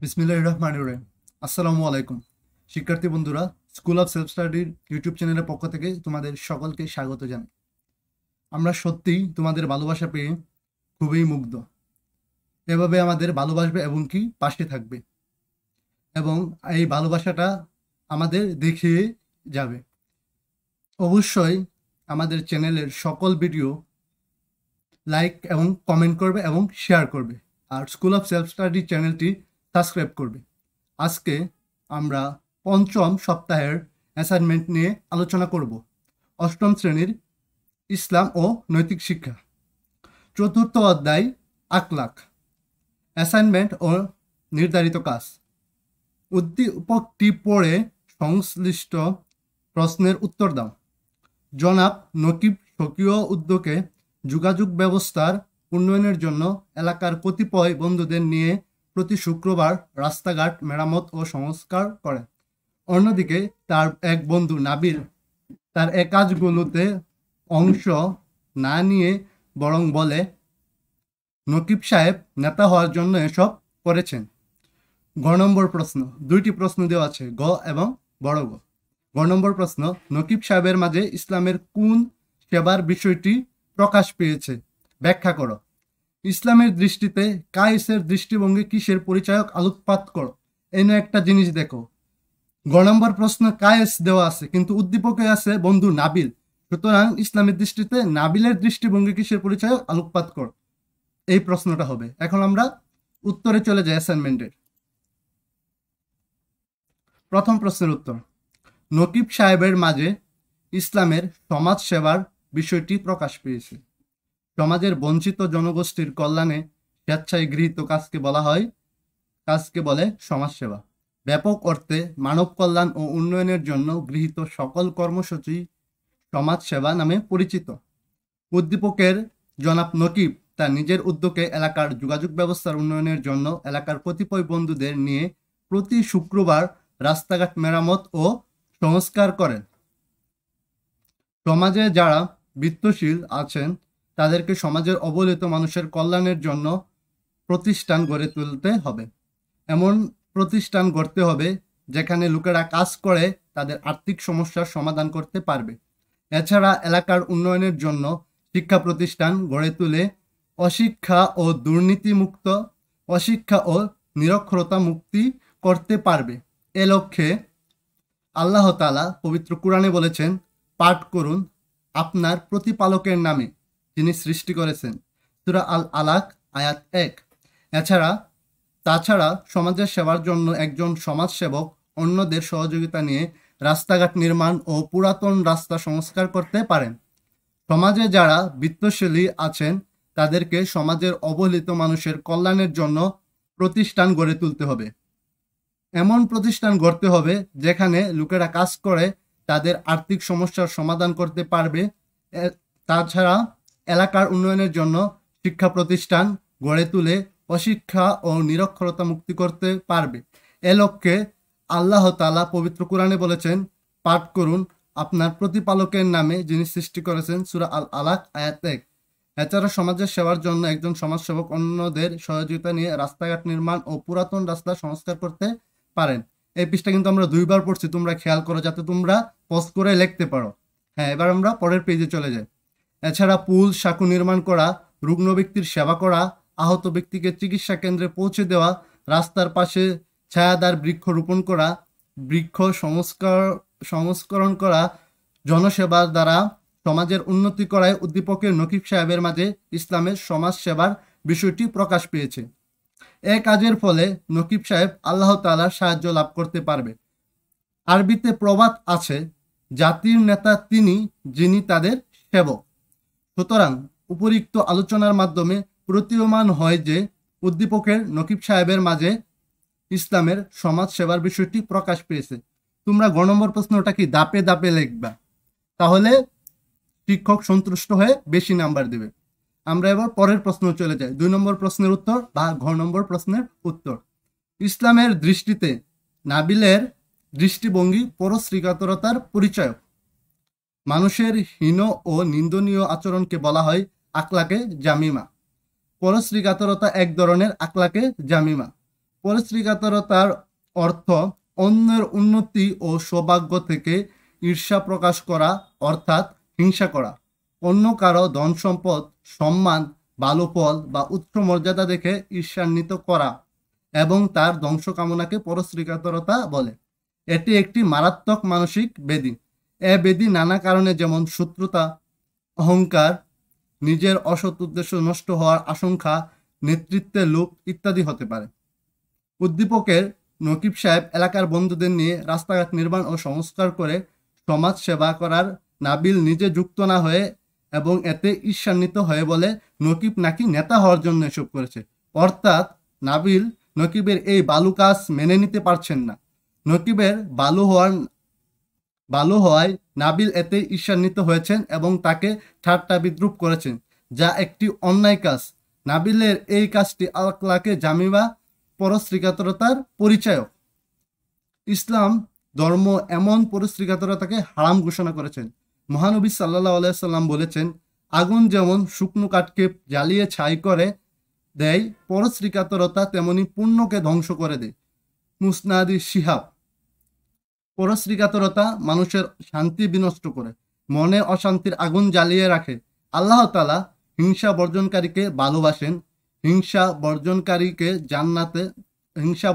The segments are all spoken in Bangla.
বিসমিল্লাহির রহমানির রহিম। আসসালামু আলাইকুম শিক্ষার্থী বন্ধুরা, স্কুল অফ সেলফ স্টাডির ইউটিউব চ্যানেলের পক্ষ থেকে তোমাদের সকলকে স্বাগত জানাই। আমরা সত্যিই তোমাদের ভালোবাসা পেয়ে খুবই মুগ্ধ। এভাবে আমাদের ভালোবাসবে এবং কি পাশে থাকবে, এবং এই ভালোবাসাটা আমাদের দেখিয়ে যাবে। অবশ্যই আমাদের চ্যানেলের সকল ভিডিও লাইক এবং কমেন্ট করবে এবং শেয়ার করবে, আর স্কুল অফ সেলফ স্টাডি চ্যানেলটি সাবস্ক্রাইব করবে। আজকে আমরা পঞ্চম সপ্তাহের অ্যাসাইনমেন্ট নিয়ে আলোচনা করব। অষ্টম শ্রেণীর ইসলাম ও নৈতিক শিক্ষা, চতুর্থ অধ্যায় আখলাক। অ্যাসাইনমেন্ট ও নির্ধারিত কাজ: উদ্দীপকটি পড়ে সংশ্লিষ্ট প্রশ্নের উত্তর দাও। জনাব নকিব স্বকীয় উদ্যোগে যোগাযোগ ব্যবস্থার উন্নয়নের জন্য এলাকার কতিপয় বন্ধুদের নিয়ে প্রতি শুক্রবার রাস্তাঘাট মেরামত ও সংস্কার করেন। অন্যদিকে তার এক বন্ধু নাবিল তার এ কাজগুলোতে অংশ না নিয়ে বরং বলে, নকিব সাহেব নেতা হওয়ার জন্য এসব করেছেন। গ নম্বর প্রশ্ন, দুইটি প্রশ্ন দেওয়া আছে, গ এবং বড় গ। গ নম্বর প্রশ্ন, নকিব সাহেবের মাঝে ইসলামের কোন সেবার বিষয়টি প্রকাশ পেয়েছে? ব্যাখ্যা করো। ইসলামের দৃষ্টিতে কায়েসের দৃষ্টিভঙ্গি কিসের পরিচায়ক? আলোকপাত করো। এই নিয়ে একটা জিনিস দেখো, গ নম্বর প্রশ্ন কায়েস দেওয়া আছে, কিন্তু উদ্দীপকে আছে বন্ধু নাবিল। সুতরাং ইসলামের দৃষ্টিতে নাবিলের দৃষ্টিভঙ্গি কিসের পরিচায়ক? আলোকপাত করো। এই প্রশ্নটা হবে। এখন আমরা উত্তরে চলে যাই অ্যাসাইনমেন্টের। প্রথম প্রশ্নের উত্তর, নকিব সাহেবের মাঝে ইসলামের সমাজ সেবার বিষয়টি প্রকাশ পেয়েছে। সমাজের বঞ্চিত জনগোষ্ঠীর কল্যাণে স্বেচ্ছায় গৃহীত কাজকে বলে সমাজসেবা। ব্যাপক অর্থে মানব কল্যাণ ও উন্নয়নের জন্য গৃহীত সকল কর্মসূচি সমাজসেবা নামে পরিচিত। উদ্দীপকের জনাব নকিব তার নিজের উদ্যোগে এলাকার যোগাযোগ ব্যবস্থার উন্নয়নের জন্য এলাকার কতিপয় বন্ধুদের নিয়ে প্রতি শুক্রবার রাস্তাঘাট মেরামত ও সংস্কার করেন। সমাজে যারা বিত্তশীল আছেন তাদেরকে সমাজের অবহেলিত মানুষের কল্যাণের জন্য প্রতিষ্ঠান গড়ে তুলতে হবে। এমন প্রতিষ্ঠান গড়তে হবে যেখানে লোকেরা কাজ করে তাদের আর্থিক সমস্যার সমাধান করতে পারবে। এছাড়া এলাকার উন্নয়নের জন্য শিক্ষা প্রতিষ্ঠান গড়ে তুলে অশিক্ষা ও দুর্নীতিমুক্ত, অশিক্ষা ও নিরক্ষরতা মুক্তি করতে পারবে। এ লক্ষ্যে আল্লাহ তাআলা পবিত্র কোরআনে বলেছেন, পাঠ করুন আপনার প্রতিপালকের নামে যিনি সৃষ্টি করেছেন। সূরা আল আলাক আয়াত 1। তাছাড়া সমাজের সেবার জন্য একজন সমাজসেবক অন্যদের সহযোগিতা নিয়ে রাস্তাঘাট নির্মাণ ও পুরাতন রাস্তা সংস্কার করতে পারেন। সমাজে যারা বিত্তশালী আছেন তাদেরকে সমাজের অবহেলিত মানুষের কল্যাণের জন্য প্রতিষ্ঠান গড়ে তুলতে হবে। এমন প্রতিষ্ঠান গড়তে হবে যেখানে লোকেরা কাজ করে তাদের আর্থিক সমস্যার সমাধান করতে পারবে। তাছাড়া এলাকার উন্নয়নের জন্য শিক্ষা প্রতিষ্ঠান গড়ে তুলে অশিক্ষা ও নিরক্ষরতা মুক্তি করতে পারবে। এ লক্ষ্যে আল্লাহ তাআলা পবিত্র কোরআনে বলেছেন, পাঠ করুন আপনার প্রতিপালকের নামে যিনি সৃষ্টি করেছেন। সূরা আল আলাক আয়াত 1। এছাড়া সমাজের সেবার জন্য একজন সমাজসেবক অন্যদের সহযোগিতা নিয়ে রাস্তাঘাট নির্মাণ ও পুরাতন রাস্তা সংস্কার করতে পারেন। এই পৃষ্ঠা কিন্তু আমরা দুইবার পড়ছি, তোমরা খেয়াল করো যাতে তোমরা পজ করে লিখতে পারো। হ্যাঁ, এবার আমরা পরের পেজে চলে যাই। এছাড়া পুল সাঁকো নির্মাণ করা, রুগ্ন ব্যক্তির সেবা করা, আহত ব্যক্তিকে চিকিৎসা কেন্দ্রে পৌঁছে দেওয়া, রাস্তার পাশে ছায়াদার বৃক্ষ রোপণ করা, বৃক্ষ সংস্করণ করা, জনসেবার দ্বারা সমাজের উন্নতি করায় উদ্দীপকের নকিব সাহেবের মাঝে ইসলামের সমাজ সেবার বিষয়টি প্রকাশ পেয়েছে। এ কাজের ফলে নকিব সাহেব আল্লাহ তাআলার সাহায্য লাভ করতে পারবে। আরবিতে প্রবাদ আছে, জাতির নেতা তিনি যিনি তাদের সেবক। সুতরাং উপরিক্ত আলোচনার মাধ্যমে প্রতীয়মান হয় যে উদ্দীপকের নকিব সাহেবের মাঝে ইসলামের সমাজ সেবার বিষয়টি প্রকাশ পেয়েছে। তোমরা গ নম্বর প্রশ্নটা কি দাপে দাপে লিখবা, তাহলে শিক্ষক সন্তুষ্ট হয়ে বেশি নাম্বার দেবে। আমরা এবার পরের প্রশ্ন চলে যাই, 2 নম্বর প্রশ্নের উত্তর বা ঘ নম্বর প্রশ্নের উত্তর। ইসলামের দৃষ্টিতে নাবিলের দৃষ্টিভঙ্গি পরশ্রীকাতরতার পরিচয়। মানুষের হীন ও নিন্দনীয় আচরণকে বলা হয় আখলাকে জামিমা। পরশ্রীকাতরতা এক ধরনের আখলাকে জামিমা। পরশ্রীকাতরতার অর্থ অন্যের উন্নতি ও সৌভাগ্য থেকে ঈর্ষা প্রকাশ করা, অর্থাৎ হিংসা করা। অন্য কারো ধন সম্পদ, সম্মান, ভালো ফল বা উচ্চ মর্যাদা দেখে ঈর্ষান্বিত করা এবং তার ধ্বংস কামনাকে পরশ্রীকাতরতা বলে। এটি একটি মারাত্মক মানসিক ব্যাধি। এ ব্যাধি নানা কারণে, যেমন শত্রুতা, অহংকার, নিজের অসৎ উদ্দেশ্য নষ্ট হওয়ার আশঙ্কা, নেতৃত্বের লোভ ইত্যাদি হতে পারে। উদ্দীপকের নকিব সাহেব এলাকার বন্ধুদের নিয়ে রাস্তাঘাট নির্মাণ ও সংস্কার করে সমাজ সেবা করার নাবিল নিজে যুক্ত না হয়ে এবং এতে ঈর্ষান্বিত হয়ে বলে নকিব নাকি নেতা হওয়ার জন্য এসব করেছে। অর্থাৎ নাবিল নকিবের এই বালু কাজ মেনে নিতে পারছেন না। নকিবের ভালো হওয়ায় নাবিল এতে ঈর্ষান্বিত হয়েছেন এবং তাকে ঠাট্টা বিদ্রুপ করেছেন, যা একটি অন্যায় কাজ। নাবিলের এই কাজটি আখলাকে জামিবা, পরশ্রীকাতরতার পরিচায়ক। ইসলাম ধর্ম এমন পরশ্রীকাতরতাকে হারাম ঘোষণা করেছেন। মহানবী সাল্লাল্লাহু আলাইহি সাল্লাম বলেছেন, আগুন যেমন শুকনো কাঠকে জ্বালিয়ে ছাই করে দেয়, পরশ্রীকাতরতা তেমনি পুণ্যকে ধ্বংস করে দেয়। মুসনাদি শিহাব। পরশ্রীকাতরতা মানুষের শান্তি বিনষ্ট করে, মনে অশান্তির আগুন জ্বালিয়ে রাখে। আল্লাহ তাআলা হিংসা বর্জনকারীকে ভালোবাসেন। হিংসা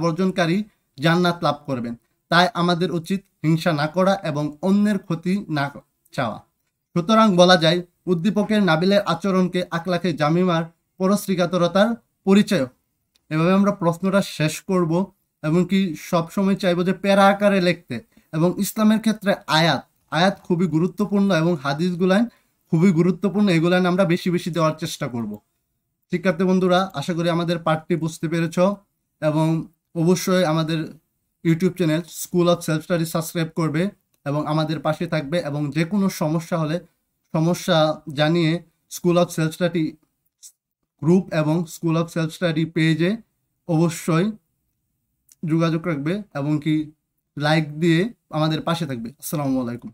বর্জনকারী জান্নাত লাভ করবেন। তাই আমাদের উচিত হিংসা না করা এবং অন্যের ক্ষতি না চাওয়া। সুতরাং বলা যায়, উদ্দীপকের নাবিলের আচরণকে আখলাকে জামিমার পরশ্রীকাতরতার পরিচয়। এভাবে আমরা প্রশ্নটা শেষ করব এবং কি সবসময় চাইবো যে প্যারা আকারে লিখতে। এবং ইসলামের ক্ষেত্রে আয়াত খুবই গুরুত্বপূর্ণ এবং হাদিসগুলান খুবই গুরুত্বপূর্ণ। এগুলান আমরা বেশি বেশি দেওয়ার চেষ্টা করব। শিক্ষার্থী বন্ধুরা, আশা করি আমাদের পাঠটি বুঝতে পেরেছ এবং অবশ্যই আমাদের YouTube channel school of self study subscribe করবে এবং আমাদের পাশে থাকবে। এবং যে কোনো সমস্যা হলে সমস্যা জানিয়ে school of self study group এবং স্কুল অফ সেলফ স্টাডি পেজে অবশ্যই যোগাযোগ রাখবে এবং কি লাইক দিয়ে আমাদের পাশে থাকবে। আসসালামু আলাইকুম।